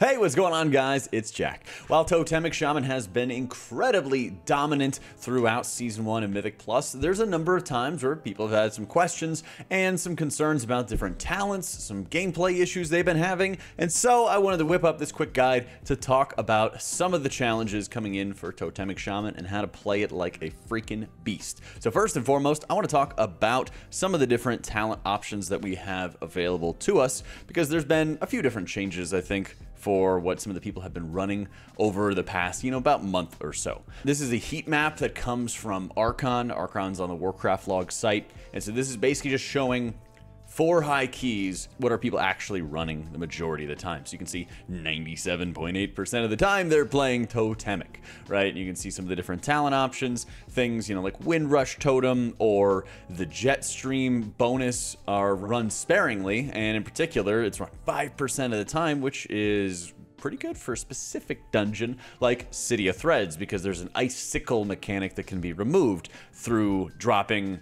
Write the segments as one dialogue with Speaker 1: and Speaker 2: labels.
Speaker 1: Hey, what's going on, guys? It's Jack. While Totemic Shaman has been incredibly dominant throughout Season 1 and Mythic Plus, there's a number of times where people have had some questions and some concerns about different talents, some gameplay issues they've been having, and so I wanted to whip up this quick guide to talk about some of the challenges coming in for Totemic Shaman and how to play it like a freaking beast. So first and foremost, I want to talk about some of the different talent options that we have available to us, because there's been a few different changes, I think, for what some of the people have been running over the past, about month or so. This is a heat map that comes from Archon. Archon's on the Warcraft log site. And so this is basically just showing for high keys, what are people actually running the majority of the time? So you can see 97.8% of the time they're playing Totemic, right? You can see some of the different talent options, things, like Windrush Totem or the Jet Stream bonus are run sparingly, and in particular, it's run 5% of the time, which is pretty good for a specific dungeon like City of Threads, because there's an icicle mechanic that can be removed through dropping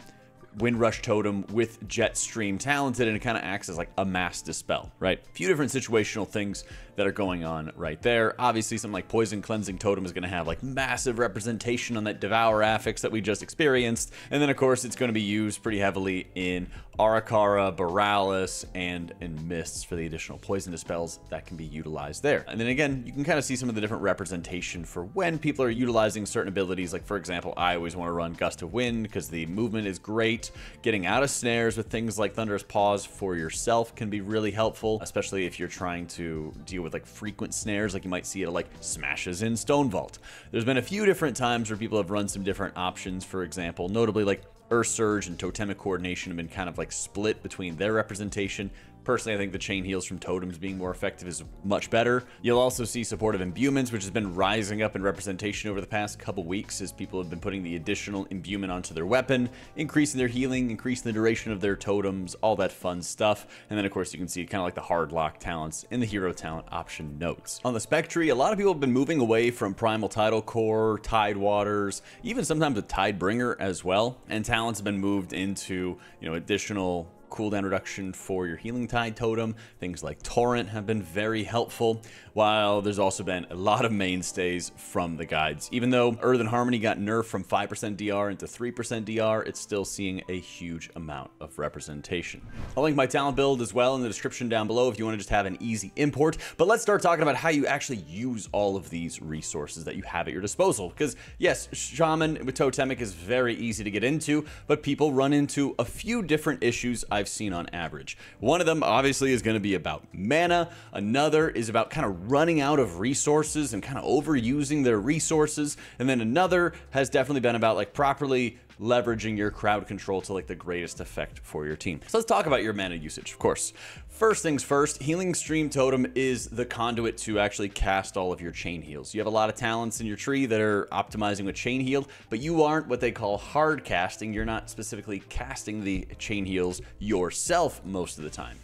Speaker 1: Windrush Totem with Jet Stream talented, and it kind of acts as like a mass dispel, right? A few different situational things that are going on right there. Obviously, something like Poison Cleansing Totem is going to have like massive representation on that Devour affix that we just experienced, and then of course it's going to be used pretty heavily in Arakara, Borealis, and in Mists for the additional poison dispels that can be utilized there. And then again, you can kind of see some of the different representation for when people are utilizing certain abilities. Like for example, I always want to run Gust of Wind because the movement is great. Getting out of snares with things like Thunderous Paws for yourself can be really helpful, especially if you're trying to deal with like frequent snares, like you might see it like Smashes in Stone Vault. There's been a few different times where people have run some different options, for example, notably like Earth Surge and Totemic Coordination have been kind of like split between their representation. Personally, I think the chain heals from totems being more effective is much better. You'll also see supportive imbuements, which has been rising up in representation over the past couple weeks as people have been putting the additional imbuement onto their weapon, increasing their healing, increasing the duration of their totems, all that fun stuff. And then of course you can see kind of like the hard lock talents in the hero talent option notes. On the spec tree, a lot of people have been moving away from Primal Tidal Core, Tide Waters, even sometimes a Tidebringer as well. And talents have been moved into, additional cooldown reduction for your Healing Tide totem. Things like Torrent have been very helpful, while there's also been a lot of mainstays from the guides. Even though Earth and Harmony got nerfed from 5% DR into 3% DR, it's still seeing a huge amount of representation. I'll link my talent build as well in the description down below if you want to just have an easy import. But let's start talking about how you actually use all of these resources that you have at your disposal. Because yes, Shaman with Totemic is very easy to get into, but people run into a few different issues I've seen on average. One of them obviously is going to be about mana. Another is about kind of running out of resources and kind of overusing their resources. And then another has definitely been about like properly leveraging your crowd control to like the greatest effect for your team. So let's talk about your mana usage, of course. First things first, Healing Stream Totem is the conduit to actually cast all of your chain heals. You have a lot of talents in your tree that are optimizing with chain heal, but you aren't what they call hard casting. You're not specifically casting the chain heals yourself most of the time.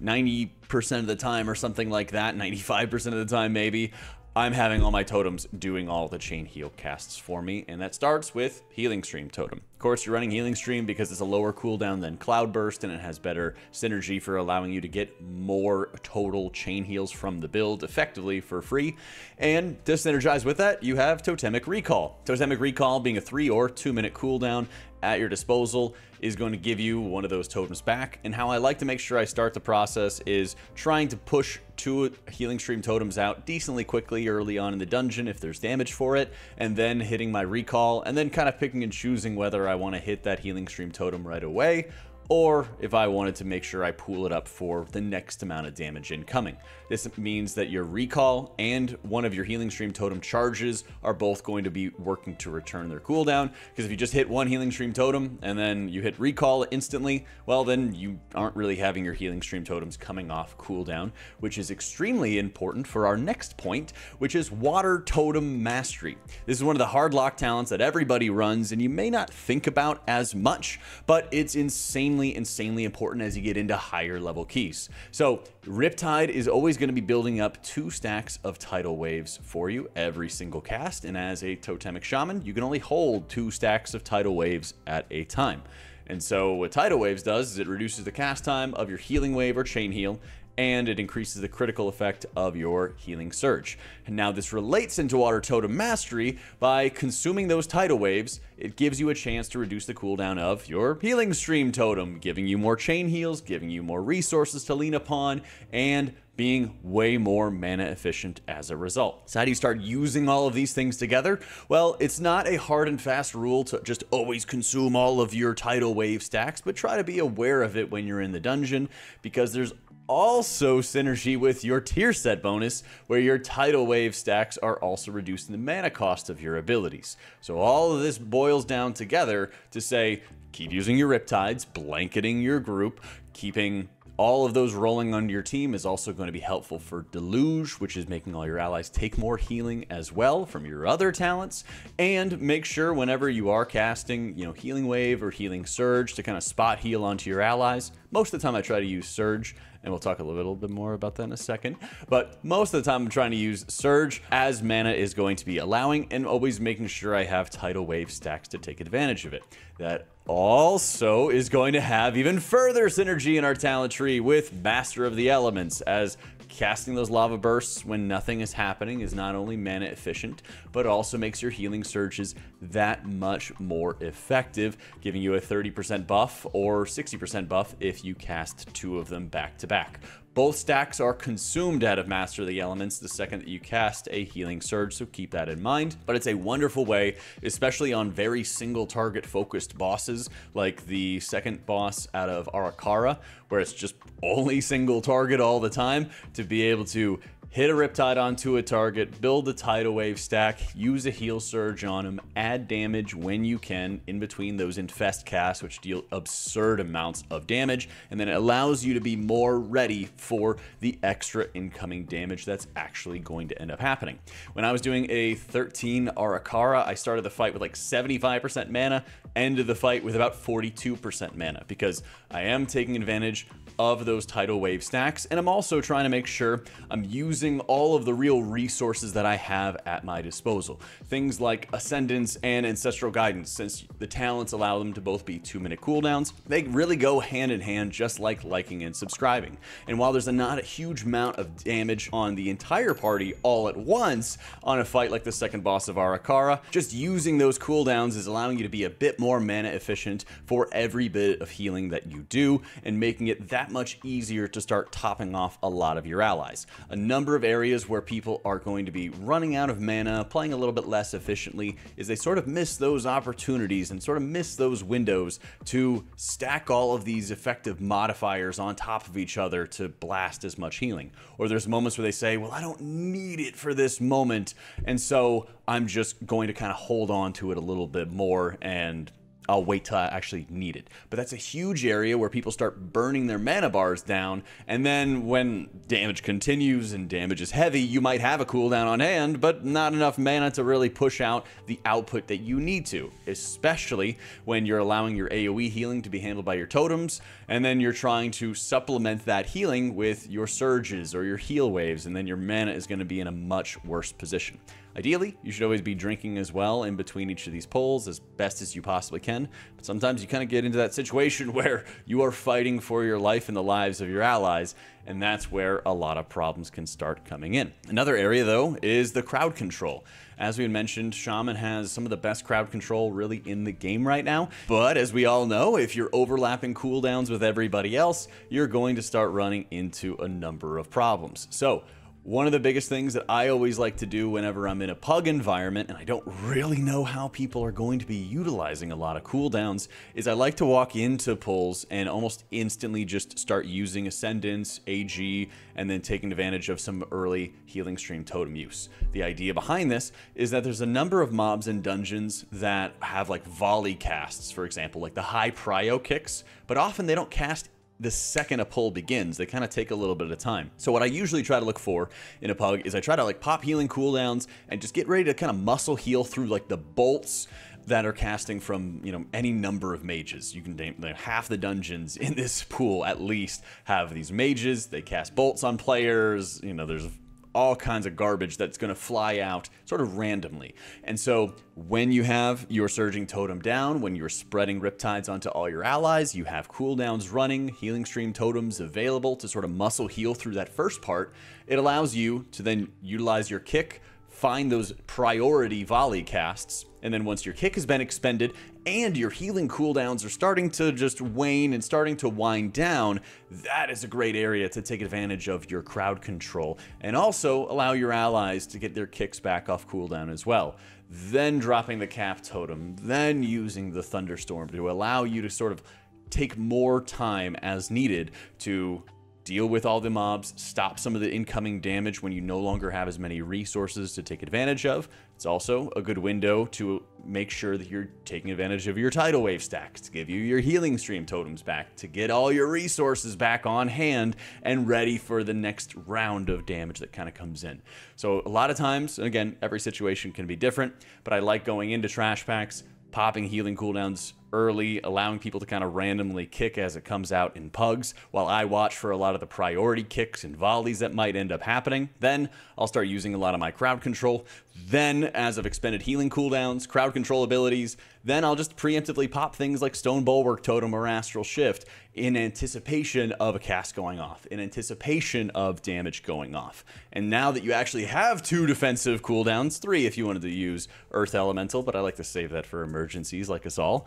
Speaker 1: 90% of the time or something like that, 95% of the time maybe, I'm having all my totems doing all the chain heal casts for me, and that starts with Healing Stream Totem. Of course, you're running Healing Stream because it's a lower cooldown than Cloudburst, and it has better synergy for allowing you to get more total chain heals from the build effectively for free. And to synergize with that, you have Totemic Recall. Totemic Recall, being a 3 or 2 minute cooldown at your disposal, is going to give you one of those totems back. And how I like to make sure I start the process is trying to push 2 Healing Stream totems out decently quickly early on in the dungeon if there's damage for it, and then hitting my recall, and then kind of picking and choosing whether I want to hit that Healing Stream totem right away, or if I wanted to make sure I pool it up for the next amount of damage incoming. This means that your recall and one of your Healing Stream totem charges are both going to be working to return their cooldown, because if you just hit one Healing Stream totem and then you hit recall instantly, well then you aren't really having your Healing Stream totems coming off cooldown, which is extremely important for our next point, which is Water Totem Mastery. This is one of the hard lock talents that everybody runs and you may not think about as much, but it's insanely important as you get into higher level keys. So Riptide is always going to be building up 2 stacks of tidal waves for you every single cast, and as a Totemic Shaman you can only hold 2 stacks of tidal waves at a time. And so what tidal waves does is it reduces the cast time of your healing wave or chain heal, and it increases the critical effect of your healing surge. And now this relates into Water Totem Mastery. By consuming those tidal waves, it gives you a chance to reduce the cooldown of your healing stream totem, giving you more chain heals, giving you more resources to lean upon, and being way more mana efficient as a result. So how do you start using all of these things together? Well, it's not a hard and fast rule to just always consume all of your tidal wave stacks, but try to be aware of it when you're in the dungeon, because there's also synergy with your tier set bonus, where your tidal wave stacks are also reducing the mana cost of your abilities. So all of this boils down together to say, keep using your Riptides, blanketing your group, keeping all of those rolling on your team is also going to be helpful for Deluge, which is making all your allies take more healing as well from your other talents. And make sure whenever you are casting, Healing Wave or Healing Surge to kind of spot heal onto your allies. Most of the time I try to use Surge, and we'll talk a little bit more about that in a second. But most of the time I'm trying to use Surge as mana is going to be allowing, and always making sure I have tidal wave stacks to take advantage of it. That also is going to have even further synergy in our talent tree with Master of the Elements, as casting those lava bursts when nothing is happening is not only mana efficient, but also makes your healing surges that much more effective, giving you a 30% buff or 60% buff if you cast 2 of them back to back. Both stacks are consumed out of Master of the Elements the second that you cast a healing surge, so keep that in mind. But it's a wonderful way, especially on very single target focused bosses, like the second boss out of Arakara, where it's just only single target all the time, to be able to hit a Riptide onto a target, build a tidal wave stack, use a heal surge on him, add damage when you can in between those infest casts, which deal absurd amounts of damage, and then it allows you to be more ready for the extra incoming damage that's actually going to end up happening. When I was doing a 13 Arakara, I started the fight with like 75% mana, ended the fight with about 42% mana, because I am taking advantage of those tidal wave stacks, and I'm also trying to make sure I'm using all of the real resources that I have at my disposal. Things like Ascendance and Ancestral Guidance, since the talents allow them to both be 2-minute cooldowns, they really go hand in hand, just like liking and subscribing. And while there's not a huge amount of damage on the entire party all at once on a fight like the second boss of Arakara, just using those cooldowns is allowing you to be a bit more mana efficient for every bit of healing that you do, and making it that much easier to start topping off a lot of your allies. A number of areas where people are going to be running out of mana, playing a little bit less efficiently, is they sort of miss those opportunities and sort of miss those windows to stack all of these effective modifiers on top of each other to blast as much healing. Or there's moments where they say, well, I don't need it for this moment, and so I'm just going to kind of hold on to it a little bit more, and I'll wait till I actually need it. But that's a huge area where people start burning their mana bars down, and then when damage continues and damage is heavy, you might have a cooldown on hand, but not enough mana to really push out the output that you need to, especially when you're allowing your AoE healing to be handled by your totems, and then you're trying to supplement that healing with your surges or your heal waves, and then your mana is going to be in a much worse position. Ideally, you should always be drinking as well in between each of these pulls as best as you possibly can, but sometimes you kind of get into that situation where you are fighting for your life and the lives of your allies, and that's where a lot of problems can start coming in. Another area, though, is the crowd control. As we had mentioned, Shaman has some of the best crowd control really in the game right now, but as we all know, if you're overlapping cooldowns with everybody else, you're going to start running into a number of problems. So one of the biggest things that I always like to do whenever I'm in a pug environment, and I don't really know how people are going to be utilizing a lot of cooldowns, is I like to walk into pulls and almost instantly just start using Ascendance, AG, and then taking advantage of some early healing stream totem use. The idea behind this is that there's a number of mobs in dungeons that have like volley casts, for example, like the high prio kicks, but often they don't cast the second a pull begins. They kind of take a little bit of time. So what I usually try to look for in a pug is I try to like pop healing cooldowns and just get ready to kind of muscle heal through like the bolts that are casting from, any number of mages. You can name half the dungeons in this pool at least have these mages. They cast bolts on players. There's all kinds of garbage that's going to fly out sort of randomly. And so when you have your Surging Totem down, when you're spreading Riptides onto all your allies, you have cooldowns running, Healing Stream Totems available to sort of muscle heal through that first part, it allows you to then utilize your kick, find those priority volley casts, and then once your kick has been expended and your healing cooldowns are starting to just wane and starting to wind down, that is a great area to take advantage of your crowd control and also allow your allies to get their kicks back off cooldown as well. Then dropping the Cap Totem, then using the Thunderstorm to allow you to sort of take more time as needed to deal with all the mobs, stop some of the incoming damage when you no longer have as many resources to take advantage of. It's also a good window to make sure that you're taking advantage of your Tidal Wave stacks, to give you your Healing Stream Totems back, to get all your resources back on hand and ready for the next round of damage that kind of comes in. So a lot of times, again, every situation can be different, but I like going into trash packs, popping healing cooldowns early, allowing people to kind of randomly kick as it comes out in pugs, while I watch for a lot of the priority kicks and volleys that might end up happening. Then I'll start using a lot of my crowd control. Then, as I've expended healing cooldowns, crowd control abilities, then I'll just preemptively pop things like Stone Bulwark Totem or Astral Shift in anticipation of a cast going off, in anticipation of damage going off. And now that you actually have 2 defensive cooldowns, 3 if you wanted to use Earth Elemental, but I like to save that for emergencies like us all.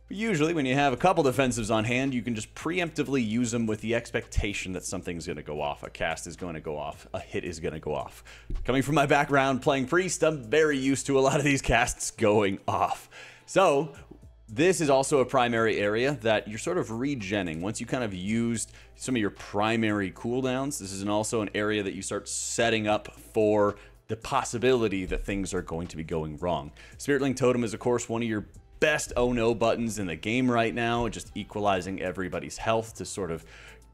Speaker 1: Usually when you have a couple defensives on hand, you can just preemptively use them with the expectation that something's going to go off. A cast is going to go off. A hit is going to go off. Coming from my background playing Priest, I'm very used to a lot of these casts going off. So this is also a primary area that you're sort of regenning. Once you kind of used some of your primary cooldowns, this is also an area that you start setting up for the possibility that things are going to be going wrong. Spirit Totem is, of course, one of your best oh no buttons in the game right now, just equalizing everybody's health to sort of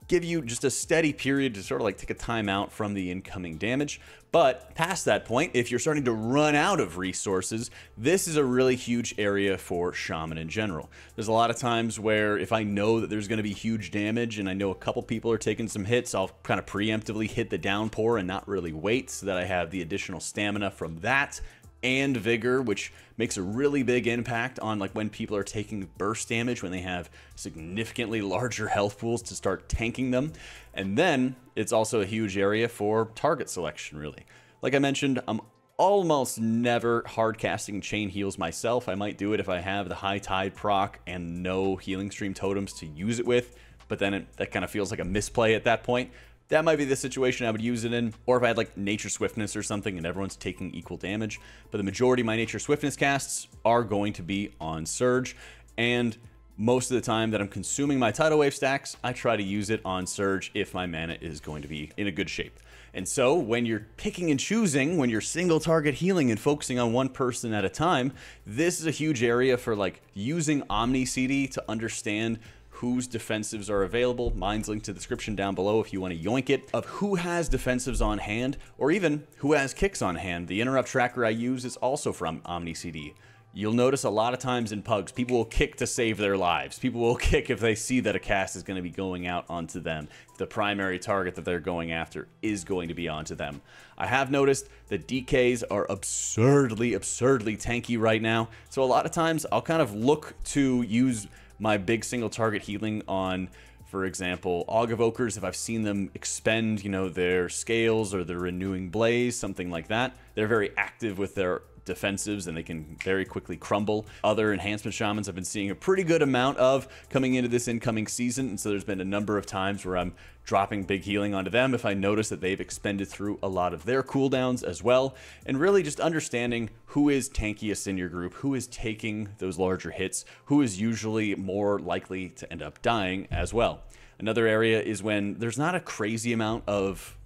Speaker 1: give you just a steady period to sort of like take a time out from the incoming damage. But past that point, if you're starting to run out of resources, this is a really huge area for Shaman in general. There's a lot of times where if I know that there's going to be huge damage and I know a couple people are taking some hits, I'll kind of preemptively hit the downpour and not really wait so that I have the additional stamina from that and vigor, which makes a really big impact on like when people are taking burst damage, when they have significantly larger health pools to start tanking them. And then it's also a huge area for target selection, really. Like I mentioned, I'm almost never hard casting chain heals myself. I might do it if I have the High Tide proc and no Healing Stream Totems to use it with, but then that kind of feels like a misplay at that point. That might be the situation I would use it in, or if I had like Nature Swiftness or something and everyone's taking equal damage. But the majority of my Nature Swiftness casts are going to be on Surge, and most of the time that I'm consuming my Tidal Wave stacks, I try to use it on Surge if my mana is going to be in a good shape. And so when you're picking and choosing, when you're single target healing and focusing on one person at a time, this is a huge area for like using Omni CD to understand whose defensives are available. Mine's linked to the description down below if you want to yoink it, of who has defensives on hand, or even who has kicks on hand. The interrupt tracker I use is also from OmniCD. You'll notice a lot of times in pugs, people will kick to save their lives. People will kick if they see that a cast is going to be going out onto them. If the primary target that they're going after is going to be onto them. I have noticed that DKs are absurdly tanky right now. So a lot of times I'll kind of look to use my big single target healing on, for example, Aug Evokers. If I've seen them expend, you know, their scales or their renewing blaze, something like that, they're very active with their defensives and they can very quickly crumble. Other enhancement shamans I've been seeing a pretty good amount of coming into this incoming season, and so there's been a number of times where I'm dropping big healing onto them if I notice that they've expended through a lot of their cooldowns as well, and really just understanding who is tankiest in your group, who is taking those larger hits, who is usually more likely to end up dying as well. Another area is when there's not a crazy amount of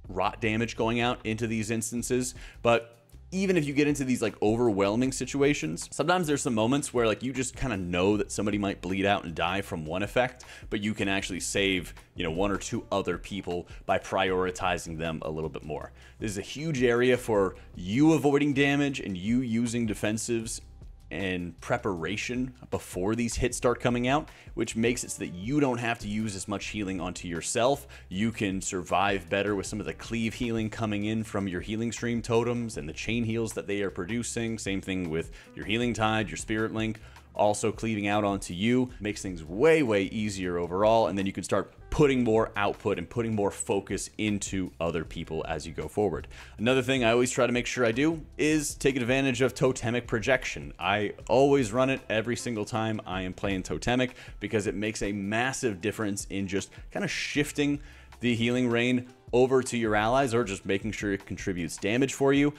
Speaker 1: rot damage going out into these instances, but even if you get into these like overwhelming situations, sometimes there's some moments where like you just kind of know that somebody might bleed out and die from one effect, but you can actually save, you know, 1 or 2 other people by prioritizing them a little bit more. This is a huge area for you avoiding damage and you using defensives and preparation before these hits start coming out, which makes it so that you don't have to use as much healing onto yourself. You can survive better with some of the cleave healing coming in from your healing stream totems and the chain heals that they are producing. Same thing with your healing tide, your spirit link, also cleaving out onto you. Makes things way, way easier overall, and then you can start putting more output and putting more focus into other people as you go forward. Another thing I always try to make sure I do is take advantage of Totemic Projection. I always run it every single time I am playing Totemic because it makes a massive difference in just kind of shifting the healing rain over to your allies, or just making sure it contributes damage for you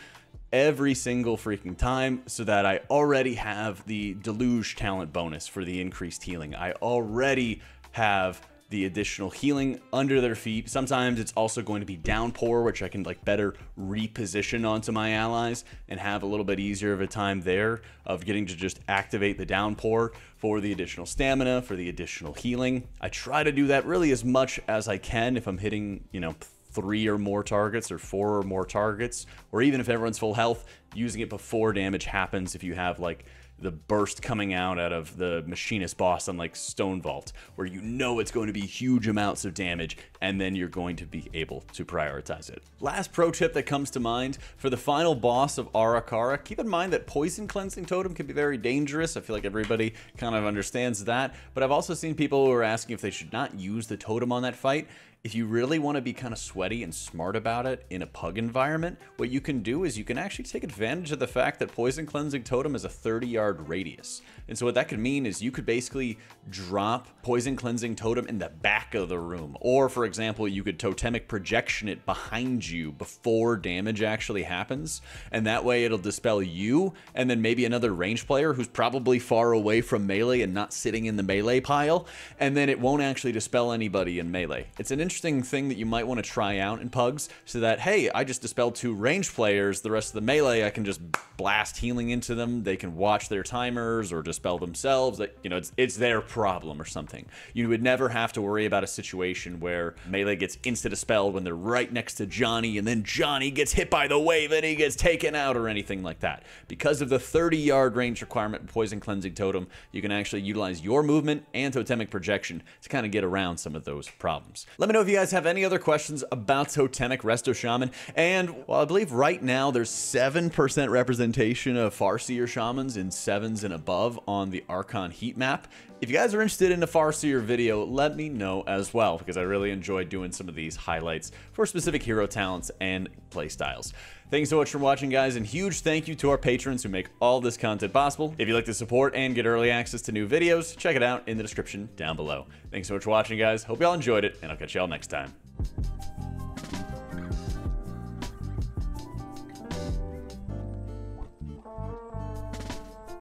Speaker 1: every single freaking time, so that I already have the Deluge talent bonus for the increased healing. I already have the additional healing under their feet. Sometimes it's also going to be Downpour, which I can like better reposition onto my allies and have a little bit easier of a time there of getting to just activate the Downpour for the additional stamina, for the additional healing. I try to do that really as much as I can if I'm hitting, you know, 3 or more targets or 4 or more targets, or even if everyone's full health, using it before damage happens. If you have like the burst coming out of the machinist boss on like Stone Vault, where you know it's going to be huge amounts of damage, and then you're going to be able to prioritize it. Last pro tip that comes to mind for the final boss of Arakara, keep in mind that Poison Cleansing Totem can be very dangerous. I feel like everybody kind of understands that, but I've also seen people who are asking if they should not use the totem on that fight. If you really want to be kind of sweaty and smart about it in a pug environment, what you can do is you can actually take advantage of the fact that Poison Cleansing Totem is a 30-yard radius. And so what that could mean is you could basically drop Poison Cleansing Totem in the back of the room. Or, for example, you could Totemic Projection it behind you before damage actually happens. And that way it'll dispel you and then maybe another range player who's probably far away from melee and not sitting in the melee pile. And then it won't actually dispel anybody in melee. It's an interesting thing that you might want to try out in pugs, so that, hey, I just dispelled 2 range players, the rest of the melee I can just blast healing into them, they can watch their timers or dispel themselves. That, you know, it's their problem or something. You would never have to worry about a situation where melee gets insta dispelled when they're right next to Johnny, and then Johnny gets hit by the wave and he gets taken out, or anything like that. Because of the 30-yard range requirement in Poison Cleansing Totem, you can actually utilize your movement and Totemic Projection to kind of get around some of those problems. Let me know if you guys have any other questions about Totemic Resto Shaman. And while I believe right now there's 7% representation of Farseer Shamans in 7s and above on the Archon heat map, if you guys are interested in a Farseer video, let me know as well, because I really enjoy doing some of these highlights for specific hero talents and playstyles. Thanks so much for watching, guys, and huge thank you to our patrons who make all this content possible. If you'd like to support and get early access to new videos, check it out in the description down below. Thanks so much for watching, guys. Hope y'all enjoyed it, and I'll catch y'all next time.